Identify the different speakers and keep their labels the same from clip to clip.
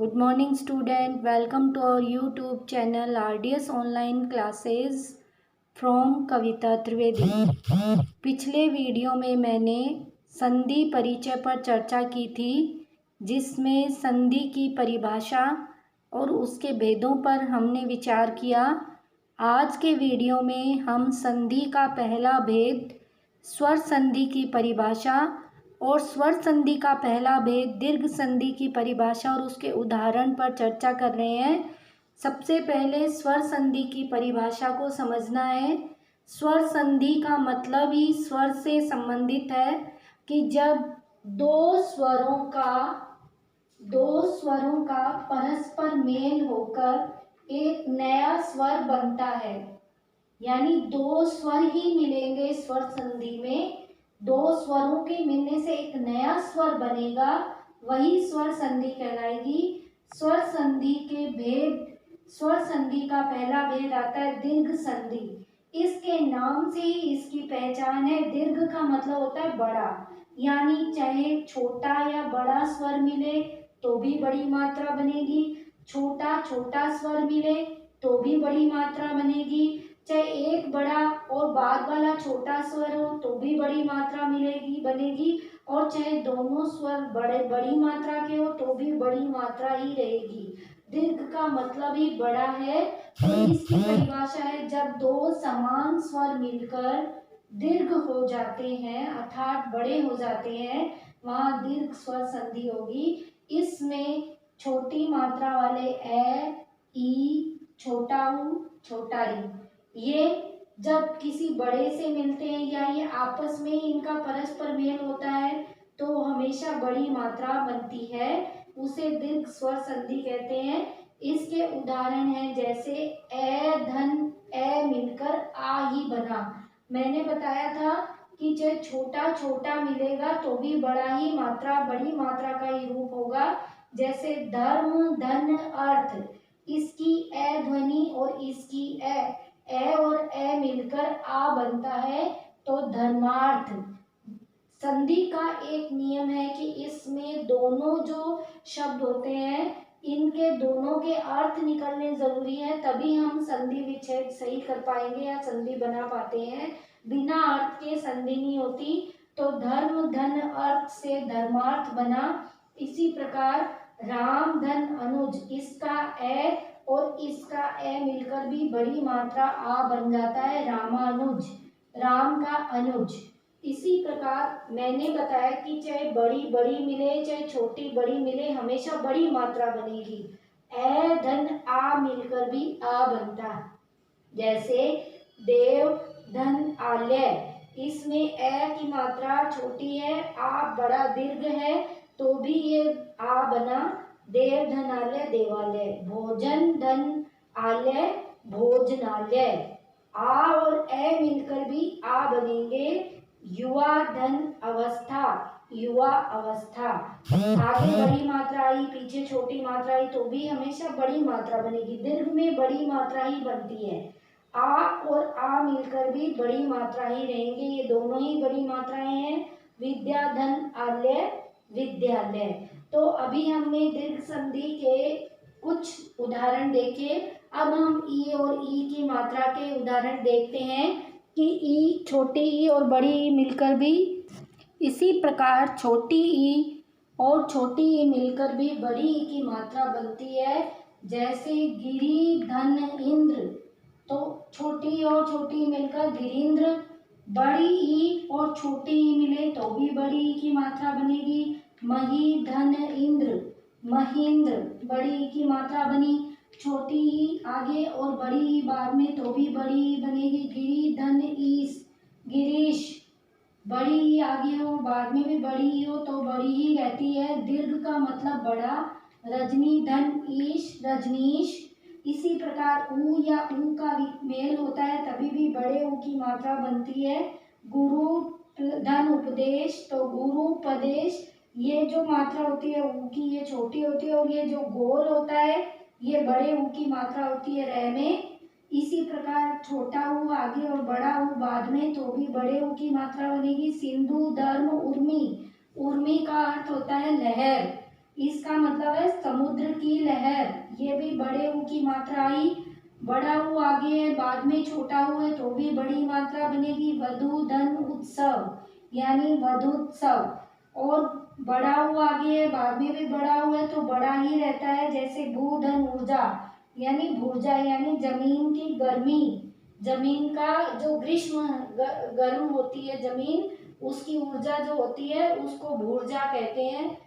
Speaker 1: Good morning student, welcome to our YouTube channel RDS online classes from कविता त्रिवेदी। पिछले video में मैंने संधि परिचय पर चर्चा की थी, जिसमें संधि की परिभाषा और उसके भेदों पर हमने विचार किया। आज के वीडियो में हम संधि का पहला भेद, स्वर संधि की परिभाषा और स्वर संधि का पहला भेद दीर्घ संधि की परिभाषा और उसके उदाहरण पर चर्चा कर रहे हैं। सबसे पहले स्वर संधि की परिभाषा को समझना है। स्वर संधि का मतलब ही स्वर से संबंधित है कि जब दो स्वरों का परस्पर मेल होकर एक नया स्वर बनता है, यानी दो स्वर ही मिलेंगे स्वर संधि में, दो स्वरों के मिलने से एक नया स्वर बनेगा, वही स्वर संधि कहलाएगी। स्वर संधि के भेद, स्वर संधि का पहला भेद आता है दीर्घ संधि। इसके नाम से ही इसकी पहचान है। दीर्घ का मतलब होता है बड़ा, यानी चाहे छोटा या बड़ा स्वर मिले तो भी बड़ी मात्रा बनेगी, छोटा स्वर मिले तो भी बड़ी मात्रा बनेगी, चाहे एक बड़ा और बाद वाला छोटा स्वर हो तो भी बड़ी मात्रा बनेगी, और चाहे दोनों स्वर बड़ी मात्रा के हो तो भी बड़ी मात्रा ही रहेगी। दीर्घ का मतलब ही बड़ा है। तो इसकी परिभाषा है, जब दो समान स्वर मिलकर दीर्घ हो जाते हैं अर्थात बड़े हो जाते हैं, वहां दीर्घ स्वर संधि होगी। इसमें छोटी मात्रा वाले ए, ई, छोटा ऊ, छोटा री, ये जब किसी बड़े से मिलते हैं या ये आपस में इनका परस्पर मेल होता है तो हमेशा बड़ी मात्रा बनती है, उसे दीर्घ स्वर संधि कहते हैं। इसके उदाहरण हैं जैसे ए धन ए मिलकर आ ही बना। मैंने बताया था कि चाहे छोटा मिलेगा तो भी बड़ी मात्रा का ही रूप होगा। जैसे धर्म धन अर्थ, इसकी ए ध्वनि और इसकी ए और ए मिलकर आ बनता है तो धर्मार्थ। संधि का एक नियम है कि इसमें दोनों जो शब्द होते हैं इनके दोनों के अर्थ निकलने जरूरी है, तभी हम संधि विच्छेद सही कर पाएंगे या संधि बना पाते हैं। बिना अर्थ के संधि नहीं होती। तो धर्म धन अर्थ से धर्मार्थ बना। इसी प्रकार राम धन अनुज, इसका ए और इसका ए मिलकर भी बड़ी मात्रा आ बन जाता है रामानुज, राम का अनुज। इसी प्रकार मैंने बताया कि चाहे बड़ी मिले चाहे छोटी बड़ी मिले, हमेशा बड़ी मात्रा बनेगी। ए धन आ मिलकर भी आ बनता। जैसे देव धन आलय, इसमें ए की मात्रा छोटी है, आ बड़ा दीर्घ है, तो भी ये आ बना देव धनालय देवालय। भोजन धन आलय भोजनालय, आ और ए मिलकर भी आ बनेंगे युवा धन अवस्था युवा अवस्था। आगे बड़ी मात्रा आई, पीछे छोटी मात्रा आई, तो भी हमेशा बड़ी मात्रा बनेगी। दीर्घ में बड़ी मात्रा ही बनती है। आ और आ मिलकर भी बड़ी मात्रा ही रहेंगे, ये दोनों ही बड़ी मात्राएं हैं। विद्या धन आलय विद्यालय। तो अभी हमने दीर्घ संधि के कुछ उदाहरण देखे। अब हम ई और ई की मात्रा के उदाहरण देखते हैं कि ई, छोटी ई और बड़ी ई मिलकर भी, इसी प्रकार छोटी ई और छोटी ई मिलकर भी बड़ी ई की मात्रा बनती है। जैसे गिरी धन इंद्र, तो छोटी और छोटी मिलकर गिरींद्र। बड़ी ई और छोटी ई मिले तो भी बड़ी ई की मात्रा बनेगी। मही धन इंद्र महेंद्र, बड़ी ई की मात्रा बनी। छोटी ई आगे और बड़ी ई बाद में तो भी बड़ी ई बनेगी। गिरी धन ईश गिरीश, बड़ी ई आगे हो बाद में भी बड़ी ई हो तो बड़ी ही रहती है। दीर्घ का मतलब बड़ा। रजनी धन ईश रजनीश। इसी प्रकार ऊ या ऊ का मेल होता है तभी भी बड़े ऊ की मात्रा बनती है। गुरु धन उपदेश, तो गुरुपदेश, ये जो मात्रा होती है ऊ की ये छोटी होती है, और ये जो गोल होता है ये बड़े ऊ की मात्रा होती है रह में। इसी प्रकार छोटा ऊ आगे और बड़ा ऊ बाद में तो भी बड़े ऊ की मात्रा बनेगी। सिंधु धर्म उर्मी, उर्मी का अर्थ होता है लहर, इसका मतलब है समुद्र की बड़े ऊ की मात्रा आई, बड़ा ऊ आगे है, बाद में छोटा ऊ है तो भी बड़ी मात्रा बनेगी, वधु धन उत्सव यानी वधुत्सव। और बड़ा ऊ आगे है, बाद में भी बड़ा ऊ है तो बड़ा ही रहता है, जैसे भू धन ऊर्जा यानी भूर्जा यानी जमीन की गर्मी, जमीन का जो ग्रीष्म गर्म होती है जमीन, उसकी ऊर्जा जो होती है उसको भूर्जा कहते हैं।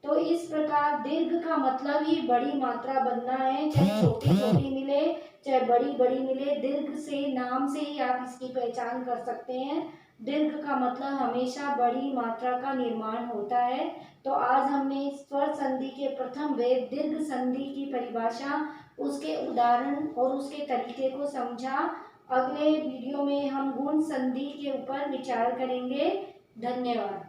Speaker 1: तो इस प्रकार दीर्घ का मतलब ही बड़ी मात्रा बनना है, चाहे छोटी छोटी मिले चाहे बड़ी बड़ी मिले, दीर्घ से नाम से ही आप इसकी पहचान कर सकते हैं। दीर्घ का मतलब हमेशा बड़ी मात्रा का निर्माण होता है। तो आज हमने स्वर संधि के प्रथम वेद दीर्घ संधि की परिभाषा, उसके उदाहरण और उसके तरीके को समझा। अगले वीडियो में हम गुण संधि के ऊपर विचार करेंगे। धन्यवाद।